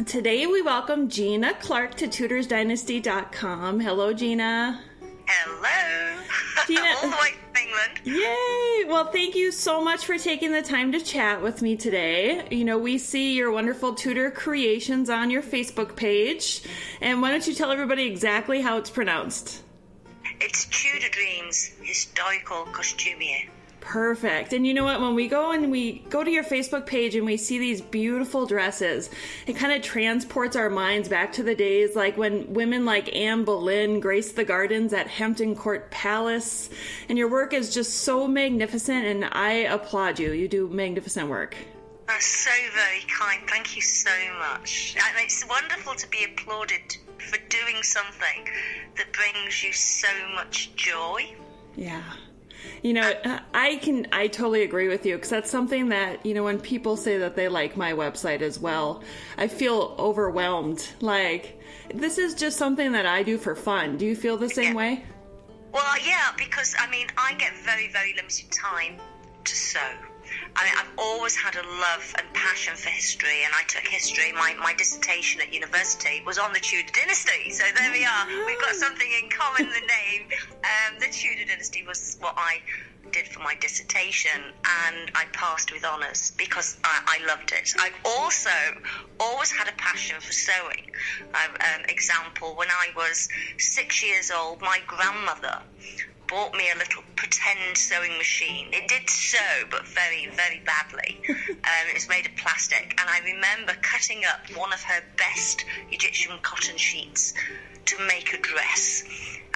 Today we welcome Gina Clark to TudorsDynasty.com. Hello, Gina. Hello. Gina. All the way from England. Yay! Well, thank you so much for taking the time to chat with me today. You know, we see your wonderful Tudor creations on your Facebook page. And why don't you tell everybody exactly how it's pronounced? It's Tudor Dreams Historical Costumier. Perfect. And you know what? When we go to your Facebook page and we see these beautiful dresses, it kind of transports our minds back to the days like when women like Anne Boleyn graced the gardens at Hampton Court Palace. And your work is just so magnificent, and I applaud you. You do magnificent work. That's so very kind. Thank you so much. And it's wonderful to be applauded for doing something that brings you so much joy. Yeah. You know, I totally agree with you, because that's something that, you know, when people say that they like my website as well, I feel overwhelmed. Like, this is just something that I do for fun. Do you feel the same way? Well, yeah, because, I mean, I get very, very limited time to sew. I mean, I've always had a love and passion for history, and I took history. My dissertation at university was on the Tudor Dynasty, so there we are. We've got something in common, the name. The Tudor Dynasty was what I did for my dissertation, and I passed with honours because I loved it. I've also always had a passion for sewing. Example, when I was 6 years old, my grandmother bought me a little pretend sewing machine. It did sew, but very, very badly. It was made of plastic, and I remember cutting up one of her best Egyptian cotton sheets to make a dress.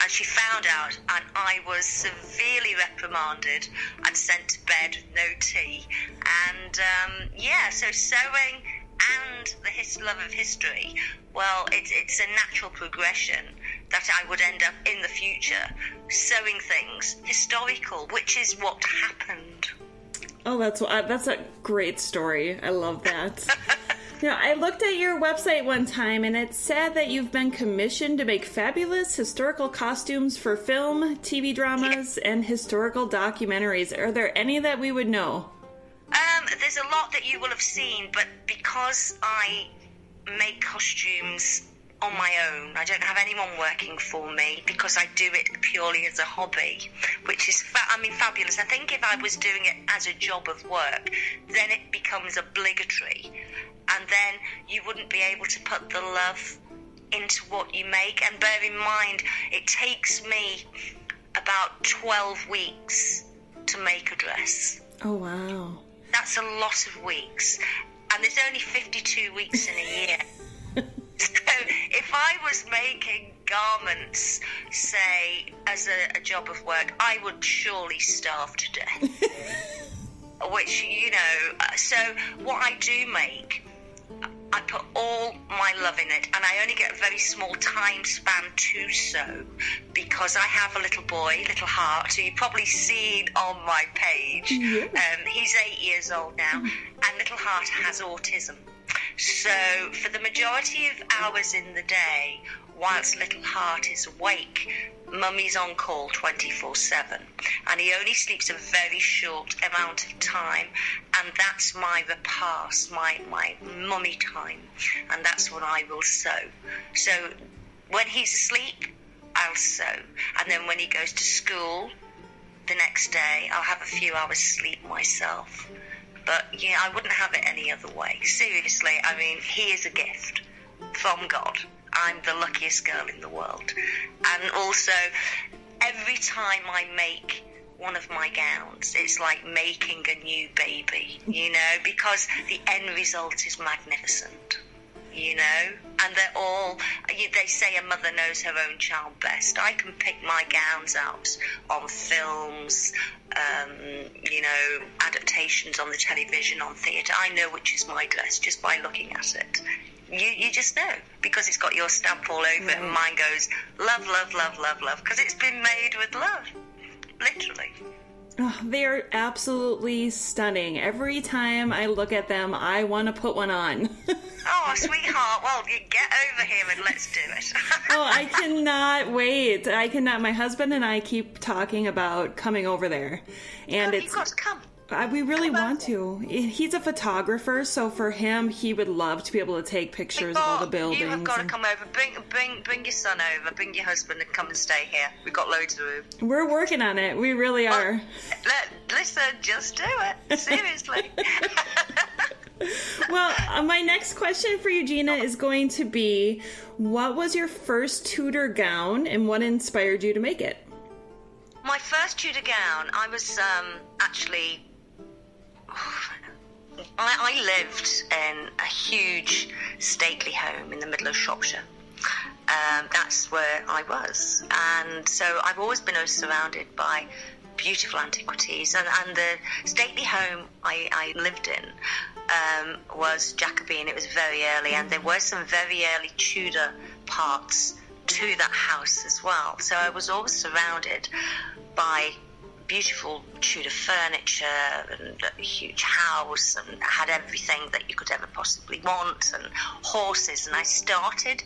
And she found out, and I was severely reprimanded and sent to bed with no tea. And so sewing and the love of history, well, it's a natural progression that I would end up in the future sewing things historical, which is what happened. Oh, that's a great story. I love that. You know, I looked at your website one time, and it said that you've been commissioned to make fabulous historical costumes for film, TV dramas, and historical documentaries. Are there any that we would know? There's a lot that you will have seen, but because I make costumes on my own, I don't have anyone working for me, because I do it purely as a hobby, which is fabulous. I think if I was doing it as a job of work, then it becomes obligatory, and then you wouldn't be able to put the love into what you make. And bear in mind, it takes me about 12 weeks to make a dress. Oh, wow. That's a lot of weeks, and there's only 52 weeks in a year. So if I was making garments, say, as a job of work, I would surely starve to death. Which, you know, so what I do make, I put all my love in it, and I only get a very small time span to sew, because I have a little boy, little Heart, who you've probably seen on my page. Yeah. He's 8 years old now, and little Heart has autism. So for the majority of hours in the day, whilst little Heart is awake, Mummy's on call 24/7, and he only sleeps a very short amount of time, and that's my repast, my mummy time, and that's when I will sew. So when he's asleep, I'll sew, and then when he goes to school the next day, I'll have a few hours sleep myself. But yeah, I wouldn't have it any other way. Seriously, I mean, he is a gift from God. I'm the luckiest girl in the world. And also, every time I make one of my gowns, it's like making a new baby, you know, because the end result is magnificent, you know, and they're all, they say a mother knows her own child best. I can pick my gowns out on films, you know, adaptations on the television, on theatre. I know which is my dress just by looking at it. You just know, because it's got your stamp all over it, and mine goes, love, love, love, love, love, because it's been made with love, literally. Oh, they are absolutely stunning. Every time I look at them, I want to put one on. Oh, sweetheart, well, you get over here and let's do it. Oh, I cannot wait. I cannot. My husband and I keep talking about coming over there. And you've got to come. We really want to. He's a photographer, so for him, he would love to be able to take pictures of all the buildings. You have got to come over. Bring your son over. Bring your husband and come and stay here. We've got loads of room. We're working on it. We really are. Listen, just do it. Seriously. Well, my next question for you, Gina, is going to be, what was your first Tudor gown and what inspired you to make it? My first Tudor gown, I was actually... I lived in a huge stately home in the middle of Shropshire. That's where I was. And so I've always been surrounded by beautiful antiquities. And the stately home I lived in was Jacobean. It was very early, and there were some very early Tudor parts to that house as well. So I was always surrounded by beautiful Tudor furniture and a huge house, and had everything that you could ever possibly want, and horses. And I started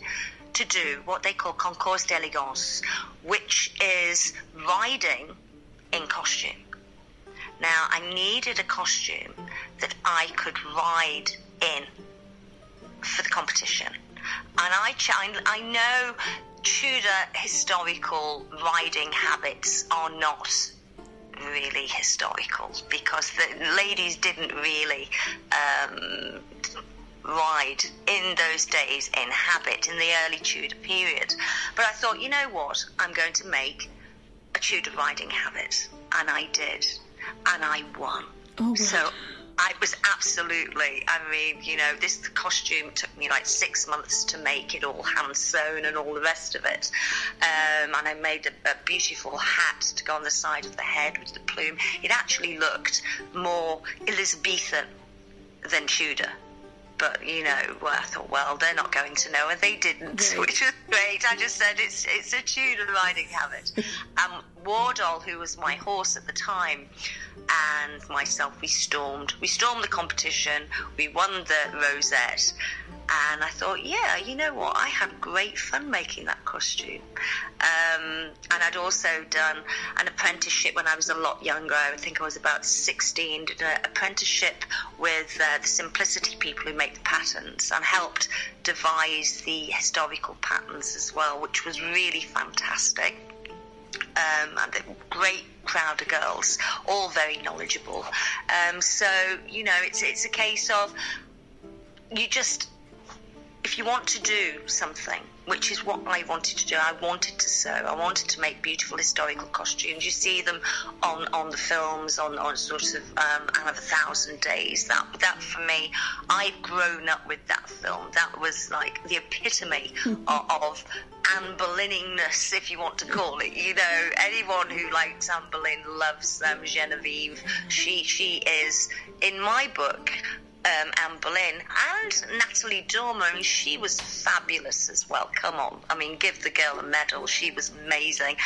to do what they call concours d'élégance, which is riding in costume. Now, I needed a costume that I could ride in for the competition. And I know Tudor historical riding habits are not really historical, because the ladies didn't really ride in those days in habit in the early Tudor period. But I thought, you know what, I'm going to make a Tudor riding habit. And I did. And I won. Oh, wow. So I was absolutely, this costume took me like 6 months to make it, all hand sewn and all the rest of it. And I made a beautiful hat to go on the side of the head with the plume. It actually looked more Elizabethan than Tudor. But, I thought, well, they're not going to know, and they didn't, right. Which was great. I just said it's a Tudor riding habit. Wardle, who was my horse at the time, and myself, we stormed the competition. We won the rosette, and I thought, yeah, you know what? I had great fun making that costume. And I'd also done an apprenticeship when I was a lot younger. I think I was about 16. Did an apprenticeship with the Simplicity people who make the patterns, and helped devise the historical patterns as well, which was really fantastic. And a great crowd of girls, all very knowledgeable. So, it's a case of if you want to do something, which is what I wanted to do, I wanted to sew. I wanted to make beautiful historical costumes. You see them on the films, on sort of Anne of a Thousand Days. That for me, I've grown up with that film. That was like the epitome of Anne Boleyn-ingness, if you want to call it. Anyone who likes Anne Boleyn loves Genevieve. She is, in my book, Anne Boleyn, and Natalie Dormer. She was fabulous as well. Come on. Give the girl a medal. She was amazing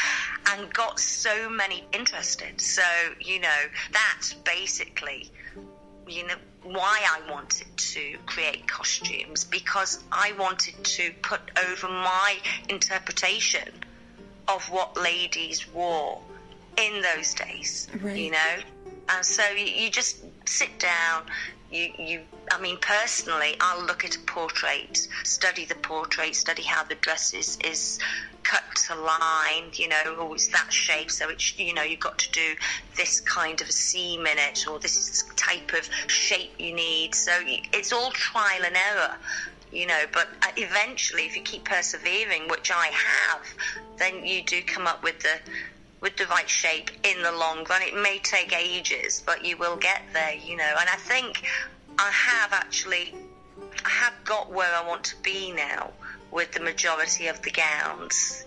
and got so many interested. So, that's basically, why I wanted to create costumes, because I wanted to put over my interpretation of what ladies wore in those days, right. And so you just sit down. Personally, I'll look at a portrait, study the portrait, study how the dress is cut to line, it's that shape, so it's, you've got to do this kind of a seam in it, or this is the type of shape you need. So it's all trial and error, but eventually, if you keep persevering, which I have, then you do come up with the right shape in the long run. It may take ages, but you will get there, and I think I have got where I want to be now with the majority of the gowns,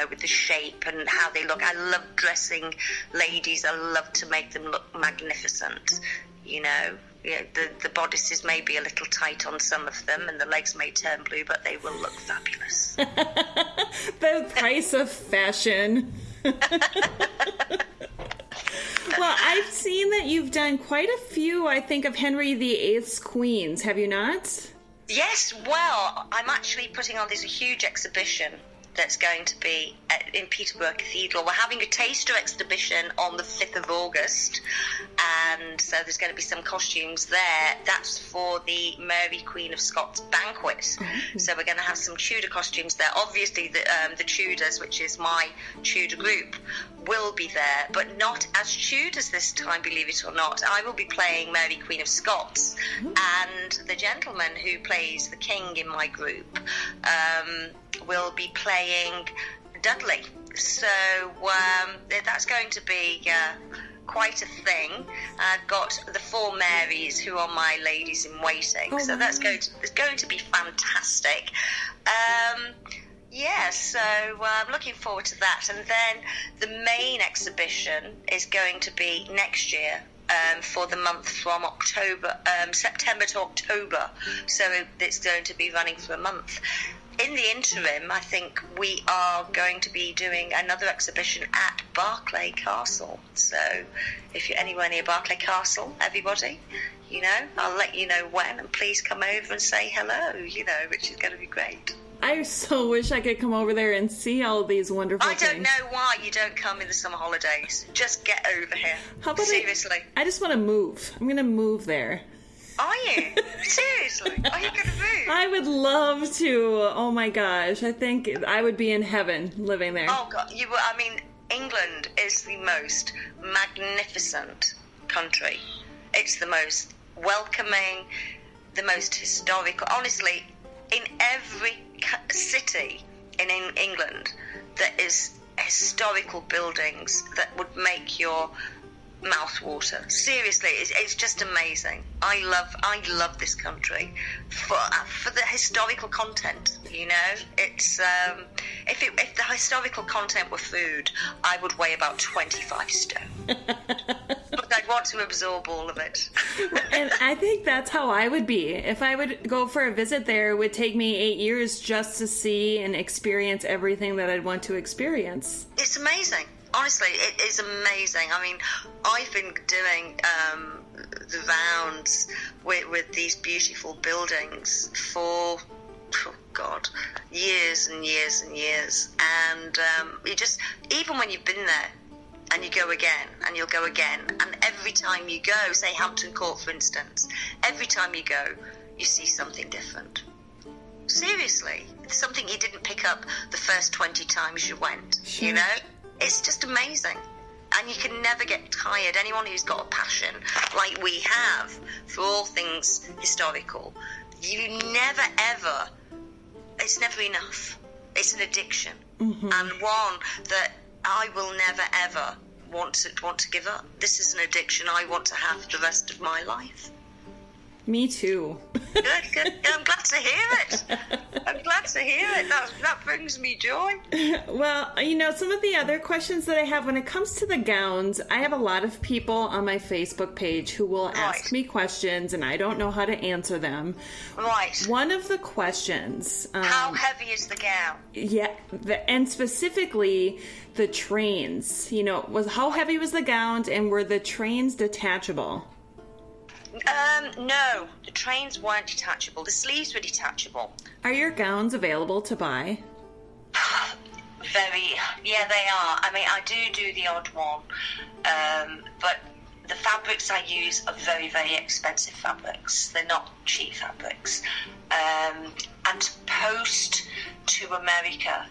with the shape and how they look. I love dressing ladies. I love to make them look magnificent, the bodices may be a little tight on some of them, and the legs may turn blue, but they will look fabulous. The price of fashion. Well, I've seen that you've done quite a few, I think, of Henry VIII's queens. Have you not? Yes, well, I'm actually putting on this huge exhibition that's going to be in Peterborough Cathedral. We're having a taster exhibition on the 5th of August, and so there's going to be some costumes there. That's for the Mary Queen of Scots banquet. Mm-hmm. So we're going to have some Tudor costumes there. Obviously, the Tudors, which is my Tudor group, will be there, but not as Tudors this time, believe it or not. I will be playing Mary Queen of Scots, and the gentleman who plays the king in my group will be playing Dudley. So that's going to be quite a thing. I've got the 4 Marys who are my ladies in waiting. So that's going to be fantastic. So I'm looking forward to that. And then the main exhibition is going to be next year, for the month from September to October. So it's going to be running for a month. In the interim, I think we are going to be doing another exhibition at Barclay Castle. So if you're anywhere near Barclay Castle, everybody, I'll let you know when, and please come over and say hello, which is going to be great. I so wish I could come over there and see all of these wonderful things. I don't know why you don't come in the summer holidays. Just get over here. How about seriously? I just want to move. I'm going to move there. Are you? Seriously? Are you going to move? I would love to. Oh my gosh. I think I would be in heaven living there. Oh God. England is the most magnificent country. It's the most welcoming, the most historical. Honestly, in every city in England, there is historical buildings that would make your mouth water. Seriously, it's just amazing. I love this country for the historical content. It's if the historical content were food, I would weigh about 25 stone. But I'd want to absorb all of it. And I think that's how I would be. If I would go for a visit there, it would take me 8 years just to see and experience everything that I'd want to experience. It's amazing. Honestly, it is amazing. I've been doing the rounds with these beautiful buildings for, years and years and years. And you just, even when you've been there, and you go again, and you'll go again, and every time you go, say Hampton Court, for instance, every time you go, you see something different. Seriously, it's something you didn't pick up the first 20 times you went, Sure. It's just amazing. And you can never get tired. Anyone who's got a passion, like we have, for all things historical, you never ever, it's never enough. It's an addiction. Mm-hmm. And one that I will never ever want to give up. This is an addiction I want to have the rest of my life. Me too. Good. I'm glad to hear it. That brings me joy. Well, some of the other questions that I have when it comes to the gowns, I have a lot of people on my Facebook page who will ask me questions, and I don't know how to answer them. Right. One of the questions... how heavy is the gown? Yeah, and specifically the trains. How heavy was the gowns, and were the trains detachable? No, the trains weren't detachable. The sleeves were detachable. Are your gowns available to buy? Yeah, they are. I do the odd one, but the fabrics I use are very, very expensive fabrics. They're not cheap fabrics. And to post to America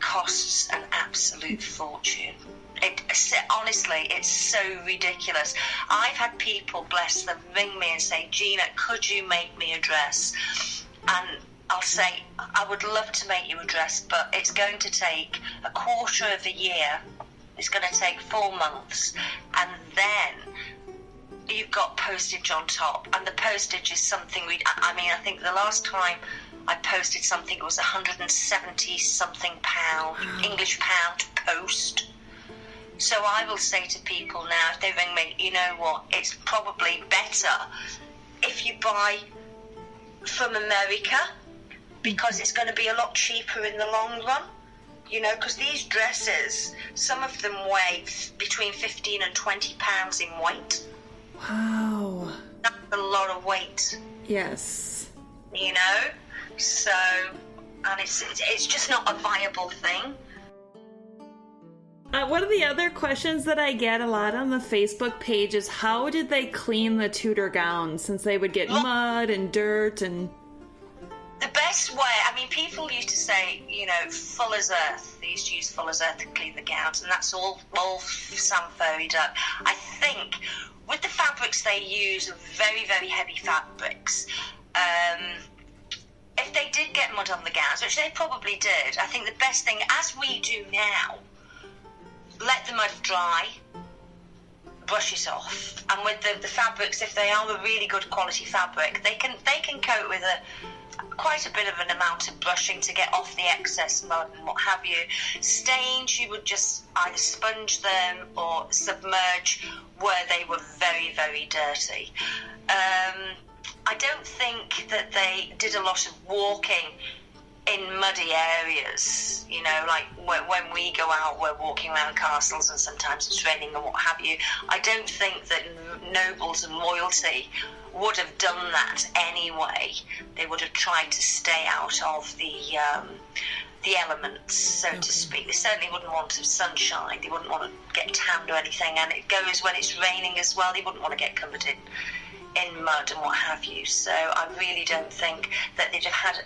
costs an absolute fortune. Honestly, it's so ridiculous. I've had people, bless them, ring me and say, Gina, could you make me a dress? And I'll say, I would love to make you a dress, but it's going to take a quarter of a year. It's going to take 4 months. And then you've got postage on top. And the postage is something I think the last time I posted something, it was 170-something pound, English pound to post. So I will say to people now, if they ring me, you know what, it's probably better if you buy from America, because it's going to be a lot cheaper in the long run. Because these dresses, some of them weigh between 15 and 20 pounds in weight. Wow. That's a lot of weight. Yes. So and it's just not a viable thing. One of the other questions that I get a lot on the Facebook page is how did they clean the Tudor gowns, since they would get mud and dirt and... The best way, I mean, people used to say, you know, Fuller's Earth. They used to use Fuller's Earth to clean the gowns, and that's all Samfurried up. I think with the fabrics they use, very, very heavy fabrics, if they did get mud on the gowns, which they probably did, I think the best thing, as we do now, let the mud dry, brush it off. And with the fabrics, if they are a really good quality fabric, they can coat with quite a bit of an amount of brushing to get off the excess mud and what have you. Stains, you would just either sponge them or submerge where they were very, very dirty. I don't think that they did a lot of walking in muddy areas, you know, like when we go out, we're walking around castles and sometimes it's raining and what have you. I don't think that nobles and royalty would have done that anyway. They would have tried to stay out of the elements, so to speak. They certainly wouldn't want sunshine. They wouldn't want to get tanned or anything. And it goes when it's raining as well. They wouldn't want to get covered in mud and what have you. So I really don't think that they'd have had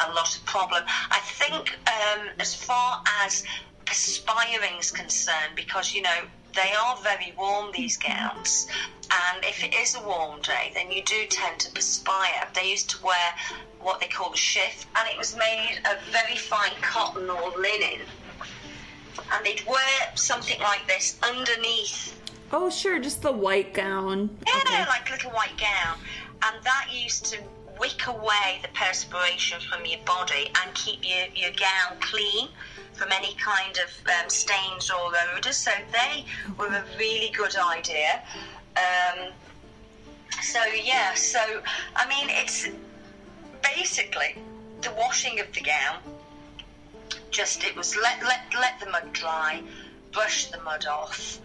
a lot of problem. I think as far as perspiring's concerned, because, you know, they are very warm, these gowns, and if it is a warm day, then you do tend to perspire. They used to wear what they call a shift, and it was made of very fine cotton or linen, and they'd wear something like this underneath. Oh, sure, just the white gown. Yeah, okay. Like a little white gown, and that used to wick away the perspiration from your body and keep your gown clean from any kind of stains or odours. So they were a really good idea. So I mean, it's basically the washing of the gown. Just it was let the mud dry, brush the mud off,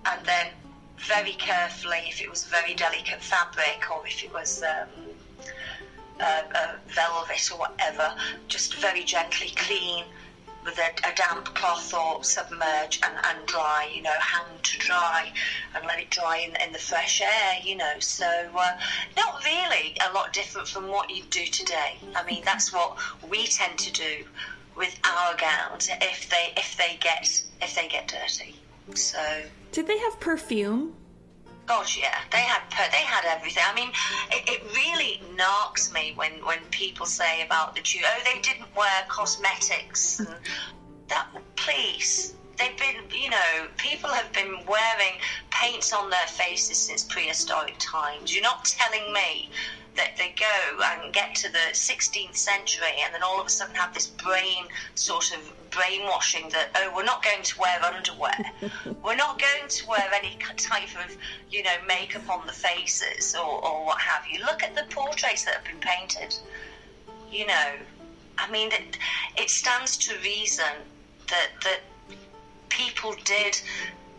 and then very carefully, if it was very delicate fabric or if it was velvet or whatever, just very gently clean with a damp cloth or submerge and dry, you know, hang to dry and let it dry in the fresh air, you know. So not really a lot different from what you do today. I mean, that's what we tend to do with our gowns if they get dirty. So did they have perfume? Gosh, yeah, they had everything. I mean, it really narks me when people say about the Tudors, oh, they didn't wear cosmetics and that. Please, they've been, you know, people have been wearing paints on their faces since prehistoric times. You're not telling me that they go and get to the 16th century and then all of a sudden have this brainwashing that, oh, we're not going to wear underwear. We're not going to wear any type of, you know, makeup on the faces or what have you. Look at the portraits that have been painted. You know, I mean, it stands to reason that people did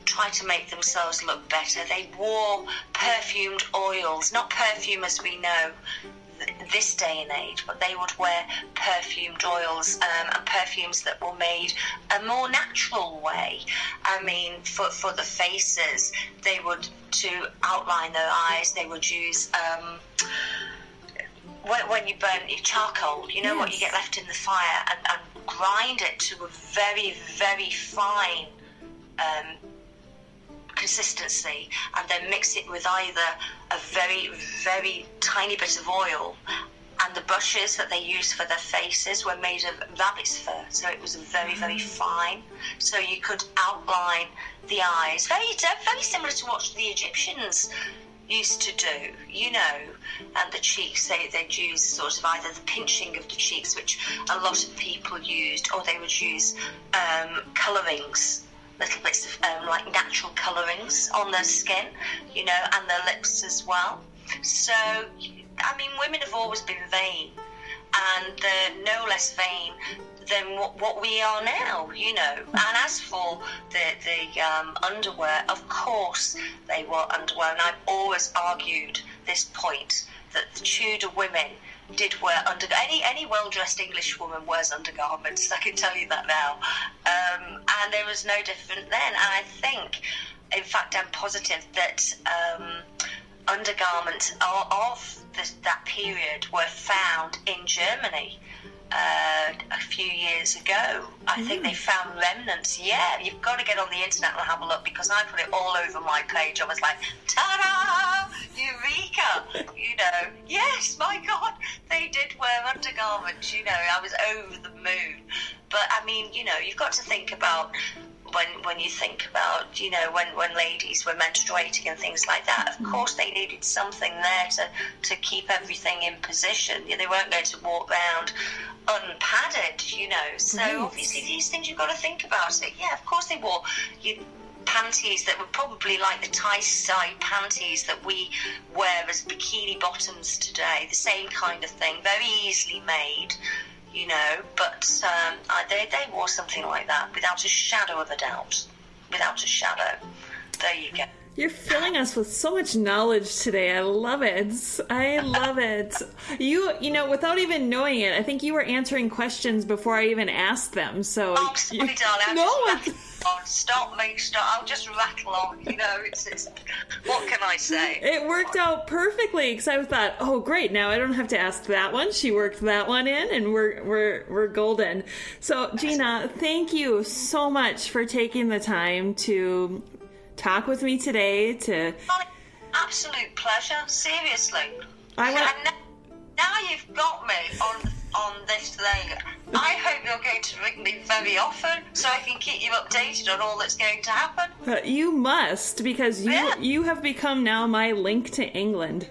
try to make themselves look better. They wore perfumed oils, not perfume as we know this day and age, but they would wear perfumed oils and perfumes that were made a more natural way. I mean, for the faces, they would, to outline their eyes, they would use when you burn your charcoal, you know, yes, what you get left in the fire, and grind it to a very, very fine consistency, and then mix it with either a very, very tiny bit of oil, and the brushes that they used for their faces were made of rabbit's fur, so it was very, very fine, so you could outline the eyes, very similar to what the Egyptians used to do, you know. And the cheeks, they'd use sort of either the pinching of the cheeks, which a lot of people used, or they would use colourings, little bits of like natural colourings on their skin, you know, and their lips as well. So, I mean, women have always been vain, and they're no less vain than what we are now, you know. And as for the underwear, of course they wore underwear, and I've always argued this point, that the Tudor women did wear any well-dressed English woman wears undergarments. I can tell you that now. And there was no different then. And I think, in fact, I'm positive that undergarments of that period were found in Germany a few years ago. I think they found remnants. Yeah, you've got to get on the internet and have a look, because I put it all over my page. I was like, ta-da! Eureka! You know, yes, my God, they did wear undergarments. You know, I was over the moon. But I mean, you know, you've got to think about when you think about, you know, when ladies were menstruating and things like that, of course they needed something there to keep everything in position. They weren't going to walk around unpadded, you know. So obviously these things, you've got to think about it. Yeah, of course they wore panties that were probably like the tie-side panties that we wear as bikini bottoms today, the same kind of thing, very easily made. You know, but they wore something like that without a shadow of a doubt. Without a shadow. There you go. You're filling us with so much knowledge today. I love it. I love it. You know, without even knowing it, I think you were answering questions before I even asked them. So, oh, sorry, darling. Stop. I'll just rattle on. You know, it's what can I say? It worked out perfectly, because I thought, oh, great, now I don't have to ask that one. She worked that one in, and we're golden. So, Gina, thank you so much for taking the time to talk with me today. Absolute pleasure. Seriously. Now you've got me on this thing. I hope you're going to ring me very often so I can keep you updated on all that's going to happen. You must, because you have become now my link to England.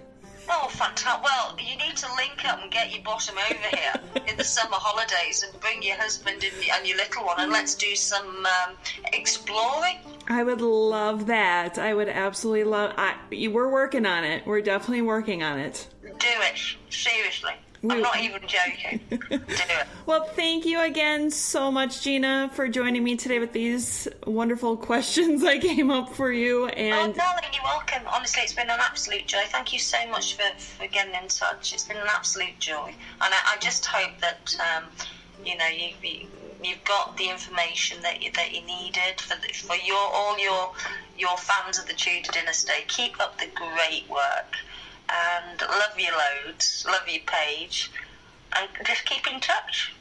Oh, fantastic. Well, you need to link up and get your bottom over here in the summer holidays and bring your husband and your little one, and let's do some exploring. I would love that. I would absolutely love we're working on it. We're definitely working on it. Do it. Seriously. I'm not even joking. Do it. Well, thank you again so much, Gina, for joining me today with these wonderful questions I came up for you. And oh, darling, you're welcome. Honestly, it's been an absolute joy. Thank you so much for getting in touch. It's been an absolute joy. And I just hope that, you know, you've got the information that you needed for all your fans of the Tudor Dynasty. Keep up the great work. And love you loads, love your page, and just keep in touch.